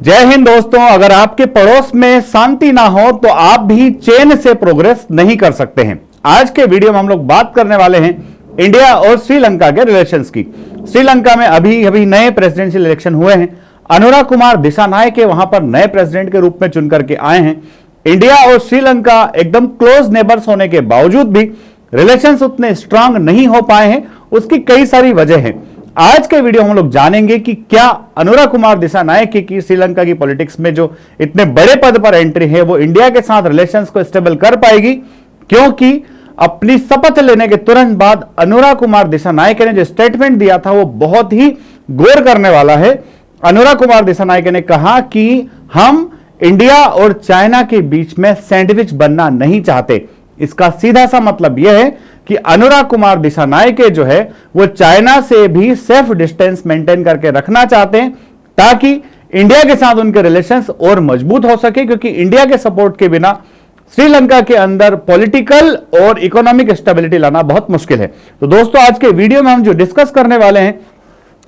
जय हिंद दोस्तों। अगर आपके पड़ोस में शांति ना हो तो आप भी चैन से प्रोग्रेस नहीं कर सकते हैं। आज के वीडियो में हम लोग बात करने वाले हैं इंडिया और श्रीलंका के रिलेशंस की। श्रीलंका में अभी नए प्रेसिडेंशियल इलेक्शन हुए हैं। अनुराग कुमार दिसानायके वहां पर नए प्रेसिडेंट के रूप में चुन करके आए हैं। इंडिया और श्रीलंका एकदम क्लोज नेबर्स होने के बावजूद भी रिलेशंस उतने स्ट्रांग नहीं हो पाए हैं। उसकी कई सारी वजह हैं। आज के वीडियो हम लोग जानेंगे कि क्या अनुराग कुमार दिसानायके की श्रीलंका की पॉलिटिक्स में जो इतने बड़े पद पर एंट्री है वो इंडिया के साथ रिलेशंस को स्टेबल कर पाएगी, क्योंकि अपनी शपथ लेने के तुरंत बाद अनुराग कुमार दिसानायके ने जो स्टेटमेंट दिया था वो बहुत ही गौर करने वाला है। अनुराग कुमार दिसानायके ने कहा कि हम इंडिया और चाइना के बीच में सैंडविच बनना नहीं चाहते। इसका सीधा सा मतलब यह है कि अनुराग कुमार दिसानायके जो है वो चाइना से भी सेल्फ डिस्टेंस मेंटेन करके रखना चाहते हैं, ताकि इंडिया के साथ उनके रिलेशंस और मजबूत हो सके, क्योंकि इंडिया के सपोर्ट के बिना श्रीलंका के अंदर पॉलिटिकल और इकोनॉमिक स्टेबिलिटी लाना बहुत मुश्किल है। तो दोस्तों, आज के वीडियो में हम जो डिस्कस करने वाले हैं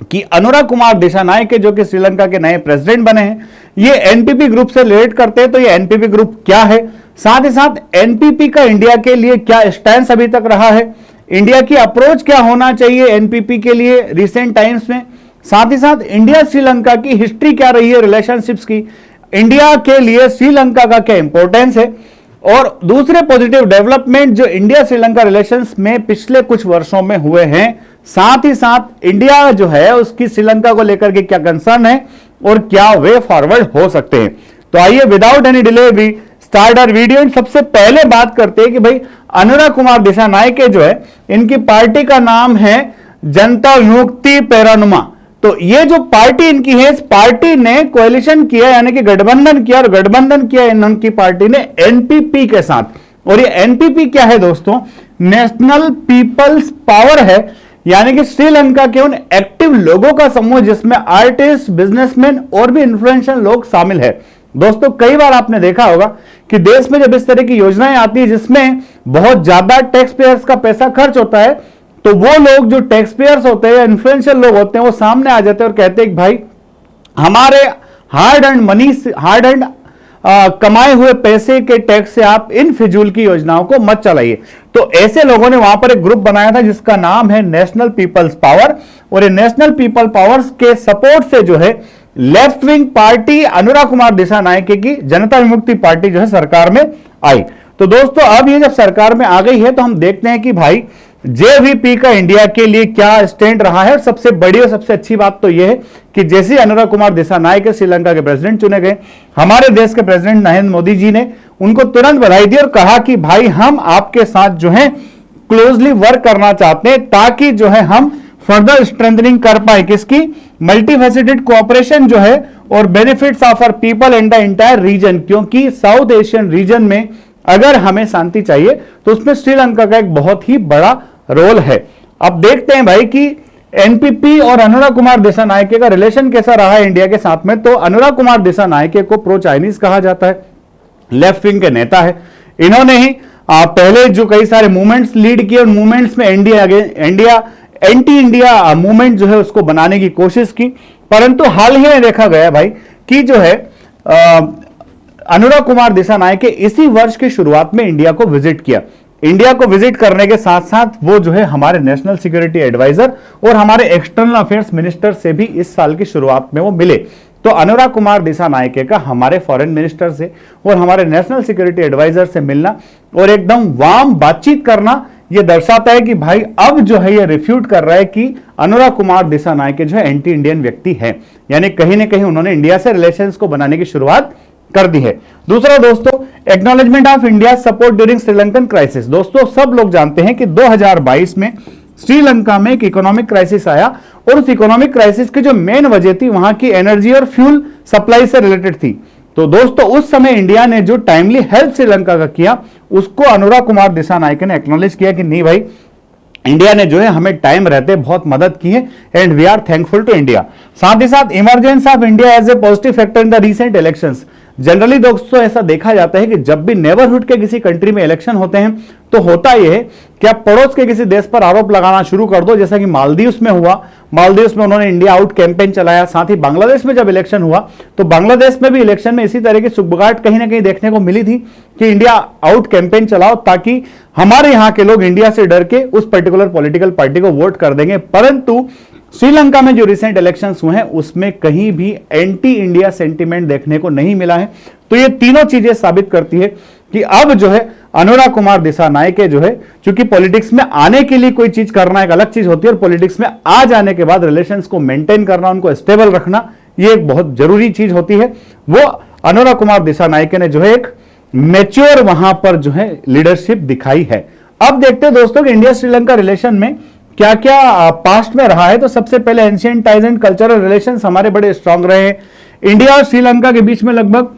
कि अनुराग कुमार दिसानायके जो कि श्रीलंका के नए प्रेसिडेंट बने हैं, ये एनपीपी ग्रुप से रिलेट करते हैं। तो ये एनपीपी ग्रुप क्या है, साथ ही साथ एनपीपी का इंडिया के लिए क्या स्टैंड अभी तक रहा है, इंडिया की अप्रोच क्या होना चाहिए एनपीपी के लिए रिसेंट टाइम्स में, साथ ही साथ इंडिया श्रीलंका की हिस्ट्री क्या रही है रिलेशनशिप्स की, इंडिया के लिए श्रीलंका का क्या इंपॉर्टेंस है, और दूसरे पॉजिटिव डेवलपमेंट जो इंडिया श्रीलंका रिलेशंस में पिछले कुछ वर्षों में हुए हैं, साथ ही साथ इंडिया जो है उसकी श्रीलंका को लेकर के क्या कंसर्न है और क्या वे फॉरवर्ड हो सकते हैं। तो आइए विदाउट एनी डिले भी स्टार्ट आवर वीडियो। सबसे पहले बात करते हैं कि भाई अनुराग कुमार दिसानायके जो है, इनकी पार्टी का नाम है जनता विमुक्ति पेरनुमा। तो ये जो पार्टी इनकी है, इस पार्टी ने कोएलिशन किया, यानी कि गठबंधन किया, और गठबंधन किया इनकी पार्टी ने एनपीपी के साथ। और ये एनपीपी क्या है दोस्तों, नेशनल पीपल्स पावर है, यानी कि श्रीलंका के उन एक्टिव लोगों का समूह जिसमें आर्टिस्ट, बिजनेसमैन और भी इन्फ्लुएंशियल लोग शामिल है। दोस्तों, कई बार आपने देखा होगा कि देश में जब इस तरह की योजनाएं आती है जिसमें बहुत ज्यादा टैक्स पेयर्स का पैसा खर्च होता है, तो वो लोग जो टैक्स पेयर्स होते हैं या इन्फ्लुएंशियल लोग होते हैं वो सामने आ जाते हैं और कहते हैं कि भाई हमारे hard and money, hard and कमाए हुए पैसे के टैक्स से आप इन फिजूल की योजनाओं को मत चलाइए। तो ऐसे लोगों ने वहां पर एक ग्रुप बनाया था जिसका नाम है नेशनल पीपल्स पावर, और ये नेशनल पीपल पावर्स के सपोर्ट से जो है लेफ्ट विंग पार्टी अनुराग कुमार दिसानायके की जनता विमुक्ति पार्टी जो है सरकार में आई। तो दोस्तों, अब ये जब सरकार में आ गई है तो हम देखते हैं कि भाई जेवीपी का इंडिया के लिए क्या स्टैंड रहा है। और सबसे बड़ी और सबसे अच्छी बात तो यह है कि जैसे अनुराग कुमार दिसानायके श्रीलंका के प्रेसिडेंट चुने गए, हमारे देश के प्रेसिडेंट नरेंद्र मोदी जी ने उनको तुरंत बधाई दी और कहा कि भाई हम आपके साथ जो है क्लोजली वर्क करना चाहते हैं, ताकि जो है हम फर्दर स्ट्रेंथनिंग कर पाए किसकी, मल्टीफेसेटेड कोऑपरेशन जो है और benefits of our people and the entire region. क्योंकि साउथ एशियन रीजन में अगर हमें शांति चाहिए तो उसमें श्रीलंका का एक बहुत ही बड़ा रोल है। अब देखते हैं भाई कि एनपीपी और अनुराग कुमार दिसानायके का रिलेशन कैसा रहा है इंडिया के साथ में। तो अनुराग कुमार दिसानायके को प्रो चाइनीज कहा जाता है, लेफ्ट विंग के नेता है। इन्होंने ही पहले जो कई सारे मूवमेंट्स लीड किए, उन मूवमेंट्स में इंडिया एंटी इंडिया मूवमेंट जो है उसको बनाने की कोशिश की। परंतु हाल ही में देखा गया भाई कि जो है अनुराग कुमार दिसानायके इसी वर्ष की शुरुआत में इंडिया को विजिट किया। इंडिया को विजिट करने के साथ साथ वो जो है हमारे नेशनल सिक्योरिटी एडवाइजर और हमारे एक्सटर्नल अफेयर्स मिनिस्टर से भी इस साल की शुरुआत में वो मिले। तो अनुराग कुमार दिसानायके का हमारे फॉरेन मिनिस्टर से और हमारे नेशनल सिक्योरिटी एडवाइजर से मिलना और एकदम वार्म बातचीत करना, यह दर्शाता है कि भाई अब जो है ये रिफ्यूट कर रहा है कि अनुराग कुमार दिसानायके जो है एंटी इंडियन व्यक्ति है, यानी कहीं ना कहीं उन्होंने इंडिया से रिलेशंस को बनाने की शुरुआत कर दी है। दूसरा दोस्तों, acknowledgement of India support during Sri Lankan crisis. दोस्तों, सब लोग जानते हैं कि 2022 में श्रीलंका में एक इकोनॉमिक क्राइसिस आया, और उस इकोनॉमिक क्राइसिस की जो मेन वजह थी वहां की एनर्जी और फ्यूल सप्लाई से रिलेटेड थी। तो दोस्तों, उस समय इंडिया ने जो टाइमली हेल्प श्रीलंका का किया, उसको अनुराग कुमार दिसानायके ने एक्नॉलेज किया कि नहीं भाई, इंडिया ने जो है हमें टाइम रहते बहुत मदद की है and we are thankful to India. साथ ही साथ emergence of India as a positive factor in the recent elections. Generally दोस्तों ऐसा देखा जाता है कि जब भी नेबरहुड के किसी कंट्री में इलेक्शन होते हैं तो होता यह है कि आप पड़ोस के किसी देश पर आरोप लगाना शुरू कर दो, जैसा कि मालदीव्स में हुआ। मालदीव्स में उन्होंने इंडिया आउट कैंपेन चलाया। साथ ही बांग्लादेश में जब इलेक्शन हुआ तो बांग्लादेश में भी इलेक्शन में इसी तरह की सुगबुगाहट कहीं ना कहीं देखने को मिली थी कि इंडिया आउट कैंपेन चलाओ ताकि हमारे यहां के लोग इंडिया से डर के उस पर्टिकुलर पॉलिटिकल पार्टी को वोट कर देंगे। परंतु श्रीलंका में जो रिसेंट इलेक्शंस हुए हैं उसमें कहीं भी एंटी इंडिया सेंटीमेंट देखने को नहीं मिला है। तो ये तीनों चीजें साबित करती है कि अब जो है अनुराग कुमार दिसानायके जो है, चूंकि पॉलिटिक्स में आने के लिए कोई चीज करना एक अलग चीज होती है और पॉलिटिक्स में आ जाने के बाद रिलेशंस को मेंटेन करना, उनको स्टेबल रखना, ये एक बहुत जरूरी चीज होती है। वो अनुराग कुमार दिसानायके ने जो है एक मैच्योर वहां पर जो है लीडरशिप दिखाई है। अब देखते हैं दोस्तों कि इंडिया श्रीलंका रिलेशन में क्या क्या पास्ट में रहा है। तो सबसे पहले ancient ties and cultural relations हमारे बड़े स्ट्रांग रहे हैं। इंडिया और श्रीलंका के बीच में लगभग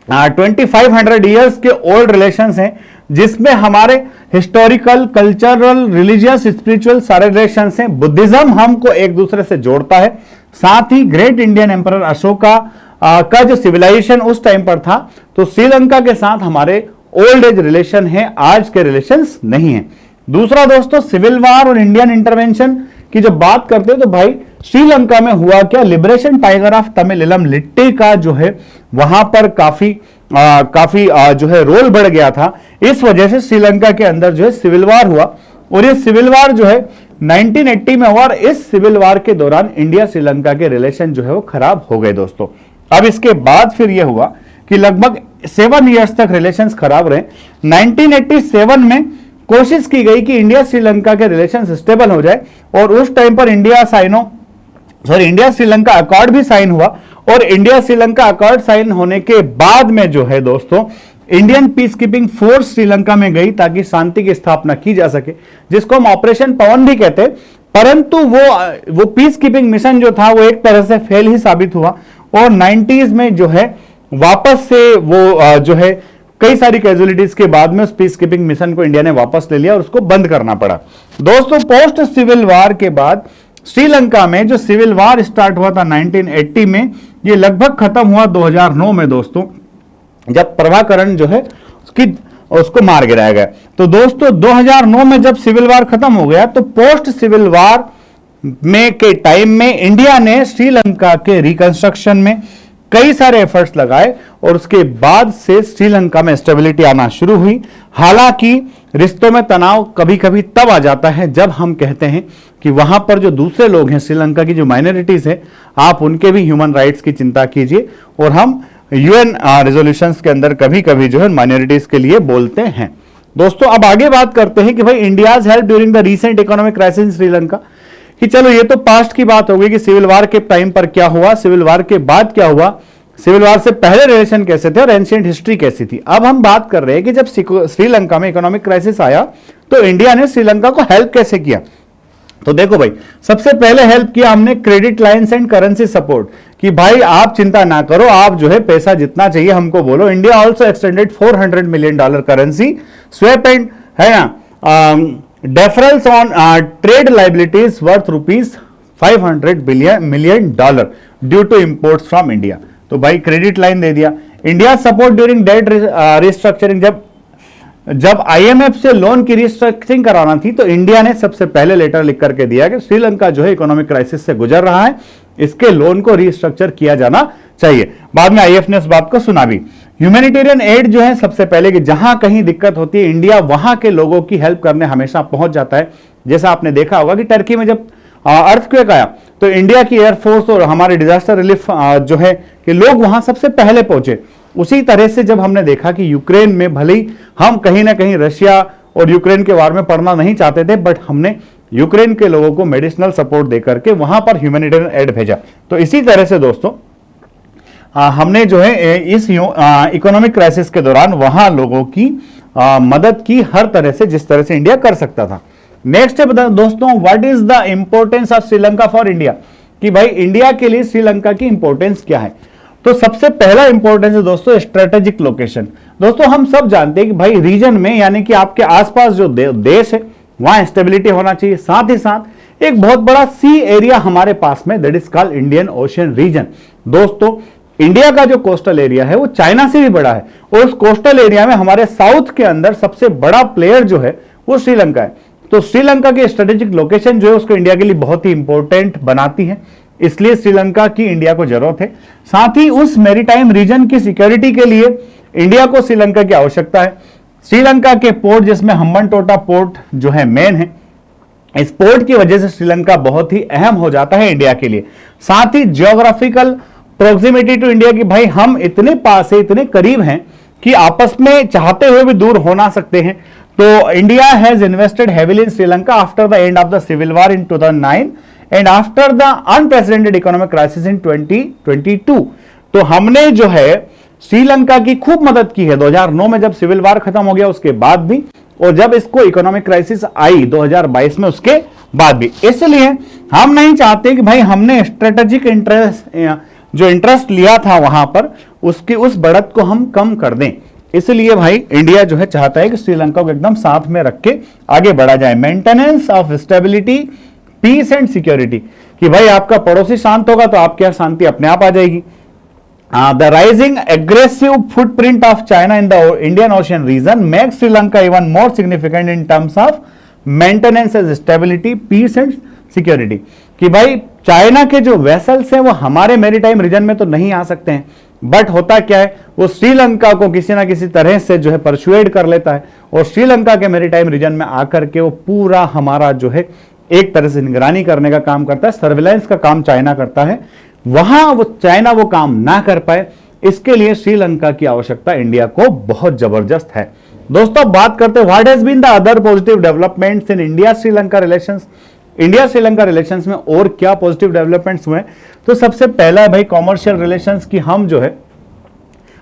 2500 ईयर्स के ओल्ड रिलेशंस हैं, जिसमें हमारे हिस्टोरिकल, कल्चरल, रिलीजियस, स्पिरिचुअल सारे रिलेशंस हैं। बुद्धिज्म हमको एक दूसरे से जोड़ता है। साथ ही ग्रेट इंडियन एम्परर अशोका का जो सिविलाइजेशन उस टाइम पर था, तो श्रीलंका के साथ हमारे ओल्ड एज रिलेशन है, आज के रिलेशंस नहीं है। दूसरा दोस्तों, सिविल वार और इंडियन इंटरवेंशन की जब बात करते हैं तो भाई श्रीलंका में हुआ क्या, लिबरेशन टाइगर ऑफ तमिल इलम लिट्टी का जो है वहां पर काफी जो है रोल बढ़ गया था। इस वजह से श्रीलंका के अंदर जो है सिविल वार हुआ और ये सिविल वार जो है 1980 में हुआ और इस सिविल वार के दौरान इंडिया श्रीलंका के रिलेशन जो है वो खराब हो गए दोस्तों। अब इसके बाद फिर यह हुआ कि लगभग 7 ईयर्स तक रिलेशंस खराब रहे। 1987 में कोशिश की गई कि इंडिया श्रीलंका के रिलेशंस स्टेबल हो जाए और उस टाइम पर इंडिया श्रीलंका अकॉर्ड भी साइन हुआ और इंडिया श्रीलंका अकॉर्ड साइन होने के बाद में जो है दोस्तों Indian peace keeping force Sri Lanka में गई ताकि शांति की स्थापना की जा सके, जिसको हम ऑपरेशन पवन भी कहते हैं। परंतु वो पीस कीपिंग मिशन जो था वो एक तरह से फेल ही साबित हुआ और 90s में जो है वापस से वो जो है कई सारी कैजुअलिटीज के बाद में उस पीस कीपिंग मिशन को इंडिया ने वापस ले लिया और उसको बंद करना पड़ा। दोस्तों पोस्ट सिविल वार के बाद श्रीलंका में जो सिविल वार स्टार्ट हुआ था 1980 में, ये लगभग खत्म हुआ 2009 में दोस्तों, जब प्रभाकरण जो है उसको मार गिराया गया। तो दोस्तों 2009 में जब सिविल वार खत्म हो गया तो पोस्ट सिविल वार में के टाइम में इंडिया ने श्रीलंका के रिकंस्ट्रक्शन में कई सारे एफर्ट्स लगाए और उसके बाद से श्रीलंका में स्टेबिलिटी आना शुरू हुई। हालांकि रिश्तों में तनाव कभी कभी तब आ जाता है जब हम कहते हैं कि वहां पर जो दूसरे लोग हैं, श्रीलंका की जो माइनॉरिटीज है, आप उनके भी ह्यूमन राइट्स की चिंता कीजिए। और हम यूएन रेजोल्यूशंस के अंदर कभी कभी जो है माइनॉरिटीज के लिए बोलते हैं। दोस्तों अब आगे बात करते हैं कि भाई India's help during the recent economic crisis इन श्रीलंका, कि चलो ये तो पास्ट की बात हो गई कि सिविल वार के टाइम पर क्या हुआ, सिविल वार के बाद क्या हुआ, सिविल वार से पहले रिलेशन कैसे थे और एंशिएंट हिस्ट्री कैसी थी। अब हम बात कर रहे हैं कि जब श्रीलंका में इकोनॉमिक क्राइसिस आया तो इंडिया ने श्रीलंका को हेल्प कैसे किया। तो देखो भाई, सबसे पहले हेल्प किया हमने credit lines and currency support, कि भाई आप चिंता ना करो, आप जो है पैसा जितना चाहिए हमको बोलो। India also extended $400 million currency swap and है ना deferrals on trade liabilities worth $500 million due to imports from India. तो भाई क्रेडिट लाइन दे दिया। India support during debt restructuring, जब आईएमएफ से लोन की रिस्ट्रक्चरिंग कराना थी तो इंडिया ने सबसे पहले लेटर लिख करके दिया कि श्रीलंका जो है इकोनॉमिक क्राइसिस से गुजर रहा है, इसके लोन को रिस्ट्रक्चर किया जाना चाहिए। बाद में आईएफ ने उस बात को सुना भी। ह्यूमैनिटेरियन एड जो है सबसे पहले कि जहां कहीं दिक्कत होती है इंडिया वहां के लोगों की हेल्प करने हमेशा पहुंच जाता है। जैसा आपने देखा होगा कि टर्की में जब अर्थक्वेक आया तो इंडिया की एयरफोर्स और हमारे डिजास्टर रिलीफ जो है कि लोग वहां सबसे पहले पहुंचे। उसी तरह से जब हमने देखा कि यूक्रेन में भले ही हम कहीं ना कहीं रशिया और यूक्रेन के वार में पड़ना नहीं चाहते थे, बट हमने यूक्रेन के लोगों को मेडिसिनल सपोर्ट देकर के वहां पर ह्यूमैनिटेरियन एड भेजा। तो इसी तरह से दोस्तों हमने जो है इस इकोनॉमिक क्राइसिस के दौरान वहां लोगों की मदद की हर तरह से, जिस तरह से इंडिया कर सकता था। नेक्स्ट है दोस्तों, what is the importance of Sri Lanka for India, कि भाई इंडिया के लिए श्रीलंका की इंपॉर्टेंस क्या है। तो सबसे पहला इंपॉर्टेंस है दोस्तों स्ट्रेटेजिक लोकेशन। दोस्तों हम सब जानते हैं कि भाई रीजन में यानी कि आपके आसपास जो देश है वहां स्टेबिलिटी होना चाहिए। साथ ही साथ एक बहुत बड़ा सी एरिया हमारे पास में, that is called Indian Ocean region. दोस्तों इंडिया का जो कोस्टल एरिया है वो चाइना से भी बड़ा है उस कोस्टल एरिया में हमारे साउथ के अंदर सबसे बड़ा प्लेयर जो है वो श्रीलंका है। तो श्रीलंका की स्ट्रेटेजिक लोकेशन जो है उसको इंडिया के लिए बहुत ही इंपॉर्टेंट बनाती है, इसलिए श्रीलंका की इंडिया को जरूरत है। साथ ही उस मैरीटाइम रीजन की सिक्योरिटी के लिए इंडिया को श्रीलंका की आवश्यकता है। श्रीलंका के पोर्ट जिसमें हम्बनटोटा पोर्ट जो है मेन है, इस पोर्ट की वजह से श्रीलंका बहुत ही अहम हो जाता है इंडिया के लिए। साथ ही जियोग्राफिकल प्रोक्सिमिटी टू इंडिया की भाई हम इतने पास है, इतने करीब हैं कि आपस में चाहते हुए भी दूर हो ना सकते हैं। तो India has invested heavily in Sri Lanka after the end of the civil war in 2009 and after the unprecedented economic crisis in 2022। तो हमने जो है श्रीलंका की खूब मदद की है 2009 में जब सिविल वॉर खत्म हो गया उसके बाद भी, और जब इसको इकोनॉमिक क्राइसिस आई 2022 में उसके बाद भी। इसलिए हम नहीं चाहते कि भाई हमने स्ट्रेटेजिक इंटरेस्ट लिया था वहां पर, उसकी उस बढ़त को हम कम कर दें। इसलिए भाई इंडिया जो है चाहता है कि श्रीलंका को एकदम साथ में रख के आगे बढ़ा जाए। Maintenance of stability, peace and security, कि भाई आपका पड़ोसी शांत होगा तो आपके यहां शांति अपने आप आ जाएगी। The rising aggressive footprint of China in the Indian Ocean region makes Sri Lanka even more significant in terms of maintenance as stability, peace and security। कि भाई चाइना के जो वेसल्स हैं वो हमारे मैरीटाइम रीजन में तो नहीं आ सकते हैं, बट होता क्या है वो श्रीलंका को किसी ना किसी तरह से जो है परसुएड कर लेता है, और श्रीलंका के मैरीटाइम रीजन में आकर के वो पूरा हमारा जो है एक तरह से निगरानी करने का काम करता है, सर्विलांस का काम चाइना करता है। वहां वो चाइना वो काम ना कर पाए, इसके लिए श्रीलंका की आवश्यकता इंडिया को बहुत जबरदस्त है। दोस्तों बात करते हैं what has been the other positive developments in India Sri Lanka relations. India Sri Lanka relations में और क्या पॉजिटिव डेवलपमेंट्स हुए, तो सबसे पहला है भाई कॉमर्शियल रिलेशंस की हम जो है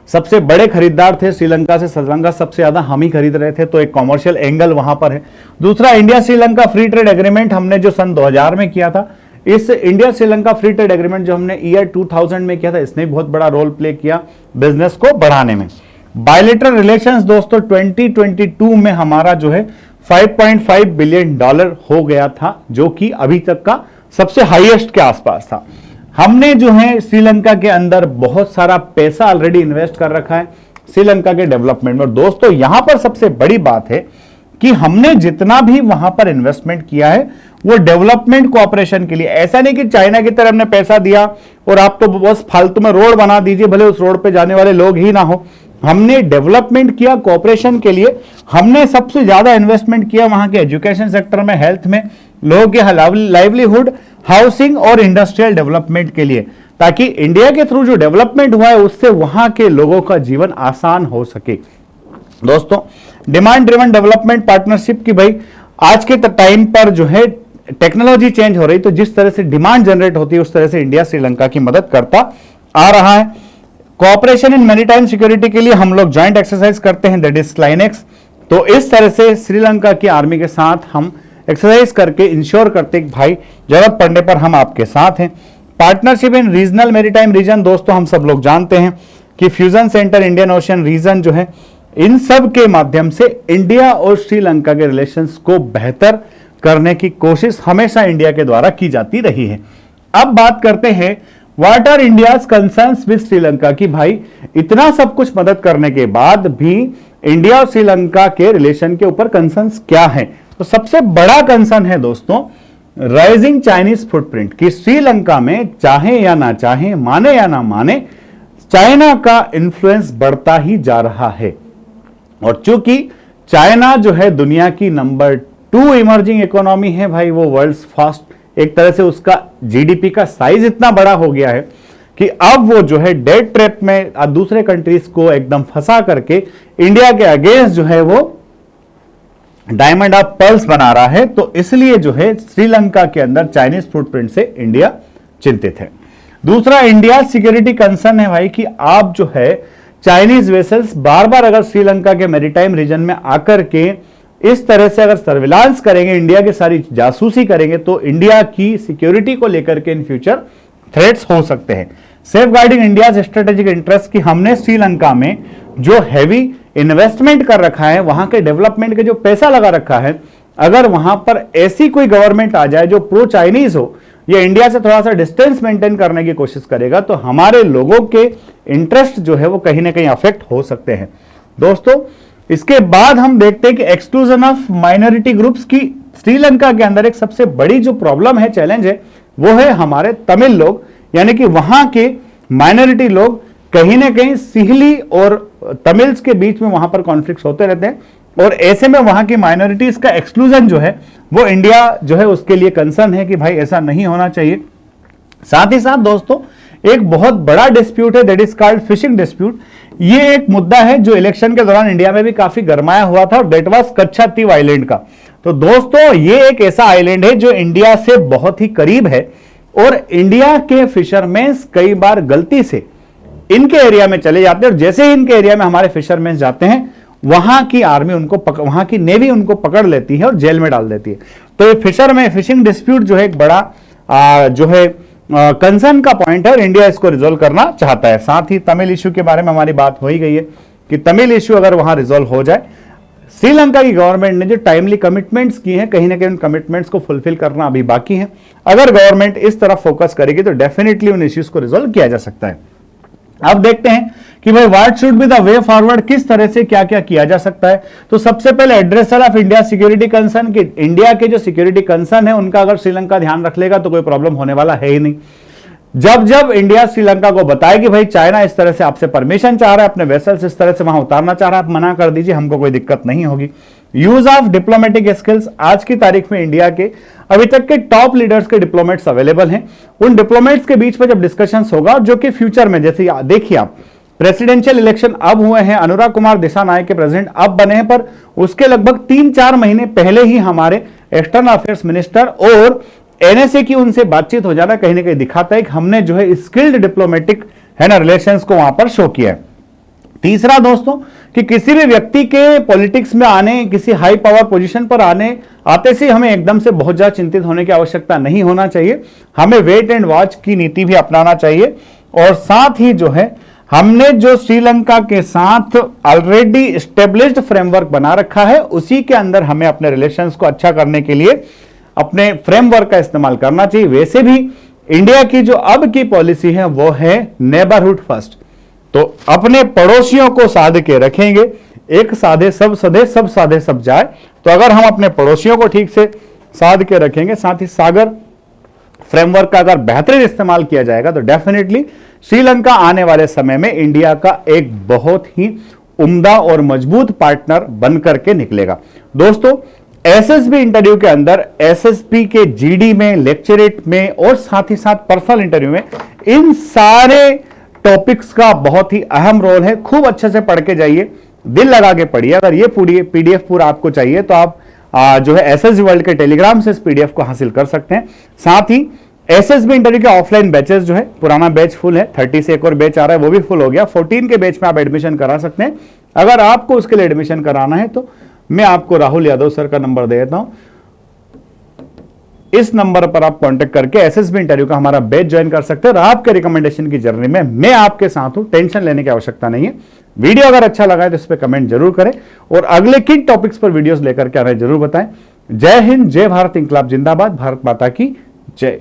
सबसे बड़े खरीदार थे श्रीलंका से, श्रीलंका सबसे ज्यादा हम ही खरीद रहे थे, तो एक कॉमर्शियल एंगल वहां पर है। दूसरा India Sri Lanka free trade agreement हमने जो सन 2000 में किया था, इस India Sri Lanka free trade agreement जो हमने ईयर 2000 में किया था, इसने बहुत बड़ा रोल प्ले किया बिजनेस को बढ़ाने में। बायलेटरल रिलेशंस दोस्तों 2022 में हमारा जो है $5.5 बिलियन हो गया था, जो कि अभी तक का सबसे हाईएस्ट के आसपास था। हमने जो है श्रीलंका के अंदर बहुत सारा पैसा ऑलरेडी इन्वेस्ट कर रखा है श्रीलंका के डेवलपमेंट में। और दोस्तों यहां पर सबसे बड़ी बात है कि हमने जितना भी वहां पर इन्वेस्टमेंट किया है वो डेवलपमेंट कोऑपरेशन के लिए। ऐसा नहीं कि चाइना की तरह हमने पैसा दिया और आप तो बस फालतू में रोड बना दीजिए, भले उस रोड पे जाने वाले लोग ही ना हो। हमने डेवलपमेंट किया कोऑपरेशन के लिए। हमने सबसे ज्यादा इन्वेस्टमेंट किया वहां के एजुकेशन सेक्टर में, हेल्थ में, लोगों के लाइवलीहुड, हाउसिंग और इंडस्ट्रियल डेवलपमेंट के लिए, ताकि इंडिया के थ्रू जो डेवलपमेंट हुआ है उससे वहां के लोगों का जीवन आसान हो सके। दोस्तों डिमांड ड्रिवन डेवलपमेंट पार्टनरशिप की भाई आज के टाइम पर जो है टेक्नोलॉजी चेंज हो रही, तो जिस तरह से डिमांड जनरेट होती है उस तरह से इंडिया श्रीलंका की मदद करता आ रहा है। कोऑपरेशन इन मैरीटाइम सिक्योरिटी के लिए हम लोग ज्वाइंट एक्सरसाइज करते हैं, दैट इज स्लाइनेक्स। तो इस तरह से श्रीलंका की आर्मी के साथ हम एक्सरसाइज करके इंश्योर करते हैं कि भाई जरूरत पड़ने पर हम आपके साथ हैं। Partnership in regional maritime region, दोस्तों हम सब लोग जानते हैं कि fusion centre, Indian Ocean region जो है, इन सब के माध्यम से इंडिया और श्रीलंका के रिलेशंस को बेहतर करने की कोशिश हमेशा इंडिया के द्वारा की जाती रही है। अब बात करते हैं what are India's concerns with Sri Lanka की भाई इतना सब कुछ मदद करने के बाद भी इंडिया और श्रीलंका के रिलेशन के ऊपर कंसर्न्स क्या है। तो सबसे बड़ा कंसर्न है दोस्तों राइजिंग चाइनीज फुटप्रिंट, कि श्रीलंका में चाहे या ना चाहे, माने या ना माने, चाइना का इंफ्लुएंस बढ़ता ही जा रहा है। और चूंकि चाइना जो है दुनिया की नंबर 2 इमर्जिंग इकोनॉमी है भाई, वो वर्ल्ड्स फास्ट, एक तरह से उसका जीडीपी का साइज इतना बड़ा हो गया है कि अब वो जो है डेट ट्रैप में दूसरे कंट्रीज को एकदम फंसा करके इंडिया के अगेंस्ट जो है वो डायमंड ऑफ पर्ल्स बना रहा है। तो इसलिए जो है श्रीलंका के अंदर चाइनीज फुटप्रिंट से इंडिया चिंतित है। दूसरा इंडिया सिक्योरिटी कंसर्न है भाई कि आप जो है चाइनीज वेसल्स बार बार अगर श्रीलंका के मैरीटाइम रीजन में आकर के इस तरह से अगर सर्विलांस करेंगे, इंडिया की सारी जासूसी करेंगे, तो इंडिया की सिक्योरिटी को लेकर के इन फ्यूचर थ्रेट्स हो सकते हैं। Safeguarding India strategic interest की हमने श्रीलंका में जो हैवी इन्वेस्टमेंट कर रखा है, वहां के डेवलपमेंट के जो पैसा लगा रखा है, अगर वहां पर ऐसी कोई गवर्नमेंट आ जाए जो प्रो चाइनीज हो ये इंडिया से थोड़ा सा डिस्टेंस मेंटेन करने की कोशिश करेगा तो हमारे लोगों के इंटरेस्ट जो है वो कहीं ना कहीं अफेक्ट हो सकते हैं। दोस्तों, इसके बाद हम देखते हैं कि एक्सक्लूजन ऑफ माइनॉरिटी ग्रुप्स की श्रीलंका के अंदर एक सबसे बड़ी जो प्रॉब्लम है, चैलेंज है, वो है हमारे तमिल लोग, यानी कि वहां के माइनॉरिटी लोग कहीं ना कहीं सिहली और तमिल्स के बीच में वहां पर कॉन्फ्लिक्ट होते रहते हैं और ऐसे में वहां की माइनॉरिटीज का एक्सक्लूजन जो है वो इंडिया जो है उसके लिए कंसर्न है कि भाई ऐसा नहीं होना चाहिए। साथ ही साथ दोस्तों, एक बहुत बड़ा डिस्प्यूट है, that is called fishing dispute. ये एक मुद्दा है जो इलेक्शन के दौरान इंडिया में भी काफी गरमाया हुआ था और दैट वाज कच्छातीव आइलैंड का। तो दोस्तों, ये एक ऐसा आइलैंड है जो इंडिया से बहुत ही करीब है और इंडिया के फिशरमैन कई बार गलती से इनके एरिया में चले जाते हैं और जैसे ही इनके एरिया में हमारे फिशरमैन जाते हैं वहां की आर्मी उनको वहां की नेवी उनको पकड़ लेती है और जेल में डाल देती है। तो ये फिशिंग डिस्प्यूट जो है एक बड़ा जो है कंसर्न का पॉइंट है और इंडिया इसको रिजोल्व करना चाहता है। साथ ही तमिल इश्यू के बारे में हमारी बात हो ही गई है कि तमिल इश्यू अगर वहां रिजोल्व हो जाए, श्रीलंका की गवर्नमेंट ने जो टाइमली कमिटमेंट्स की हैं, कहीं ना कहीं उन कमिटमेंट्स को फुलफिल करना अभी बाकी है। अगर गवर्नमेंट इस तरफ फोकस करेगी तो डेफिनेटली उन इश्यूज को रिजोल्व किया जा सकता है। अब देखते हैं कि भाई what should be the way forward, किस तरह से क्या क्या किया जा सकता है। तो सबसे पहले एड्रेसर ऑफ इंडिया सिक्योरिटी कंसर्न, कि इंडिया के जो सिक्योरिटी कंसर्न है उनका अगर श्रीलंका ध्यान रख लेगा तो कोई प्रॉब्लम होने वाला है ही नहीं। जब जब इंडिया श्रीलंका को बताए कि भाई चाइना इस तरह से आपसे परमिशन चाह रहा है, अपने वेसल्स इस तरह से वहां उतारना चाह रहा है, आप मना कर दीजिए, हमको कोई दिक्कत नहीं होगी। यूज ऑफ डिप्लोमेटिक स्किल्स, आज की तारीख में इंडिया के अभी तक के टॉप लीडर्स के डिप्लोमेट्स अवेलेबल हैं। उन डिप्लोमेट्स के बीच में जब डिस्कशंस होगा, जो कि फ्यूचर में, जैसे देखिए आप प्रेसिडेंशियल इलेक्शन अब हुए हैं, अनुराग कुमार दिसानायक के प्रेसिडेंट अब बने हैं, पर उसके लगभग 3-4 महीने पहले ही हमारे एक्सटर्नल अफेयर्स मिनिस्टर और एनएसए की उनसे बातचीत हो जाना कहीं ना कहीं दिखाता है कि हमने जो है स्किल्ड डिप्लोमेटिक है ना रिलेशंस को वहां पर शो किया है। तीसरा दोस्तों, कि किसी भी व्यक्ति के पॉलिटिक्स में आने, किसी हाई पावर पोजीशन पर आते से हमें एकदम से बहुत ज्यादा चिंतित होने की आवश्यकता नहीं होना चाहिए। हमें वेट एंड वॉच की नीति भी अपनाना चाहिए और साथ ही जो है हमने जो श्रीलंका के साथ ऑलरेडी स्टेब्लिश्ड फ्रेमवर्क बना रखा है उसी के अंदर हमें अपने रिलेशंस को अच्छा करने के लिए अपने फ्रेमवर्क का इस्तेमाल करना चाहिए। वैसे भी इंडिया की जो अब की पॉलिसी है वो है नेबरहुड फर्स्ट, तो अपने पड़ोसियों को साध के रखेंगे, एक साधे सब सधे, सब साधे सब जाए। तो अगर हम अपने पड़ोसियों को ठीक से साध के रखेंगे, साथ ही सागर फ्रेमवर्क का अगर बेहतरीन इस्तेमाल किया जाएगा तो डेफिनेटली श्रीलंका आने वाले समय में इंडिया का एक बहुत ही उम्दा और मजबूत पार्टनर बनकर के निकलेगा। दोस्तों, एसएसबी इंटरव्यू के अंदर एसएसपी के जीडी में, लेक्चरेट में और साथ ही साथ पर्सनल इंटरव्यू में इन सारे टॉपिक्स का बहुत ही अहम रोल है। खूब अच्छे से पढ़ के जाइए, दिल लगा के पढ़िए। अगर ये पीडीएफ पूरा आपको चाहिए तो आप जो है एसएसबी वर्ल्ड के टेलीग्राम से इस पीडीएफ को हासिल कर सकते हैं। साथ ही एसएसबी इंटरव्यू के ऑफलाइन बैचेस जो है, पुराना बैच फुल है, 30 से एक और बैच आ रहा है वो भी फुल हो गया। 14 के बैच में आप एडमिशन करा सकते हैं। अगर आपको उसके लिए एडमिशन कराना है तो मैं आपको राहुल यादव सर का नंबर दे देता हूं, इस नंबर पर आप कांटेक्ट करके एसएसबी इंटरव्यू का हमारा बैच ज्वाइन कर सकते हैं और आपके रिकमेंडेशन की जर्नी में मैं आपके साथ हूं, टेंशन लेने की आवश्यकता नहीं है। वीडियो अगर अच्छा लगा है तो इस पर कमेंट जरूर करें और अगले किन टॉपिक्स पर वीडियोस लेकर के आ रहे हैं जरूर बताएं। जय हिंद, जय भारत, इंकलाब जिंदाबाद, भारत माता की जय।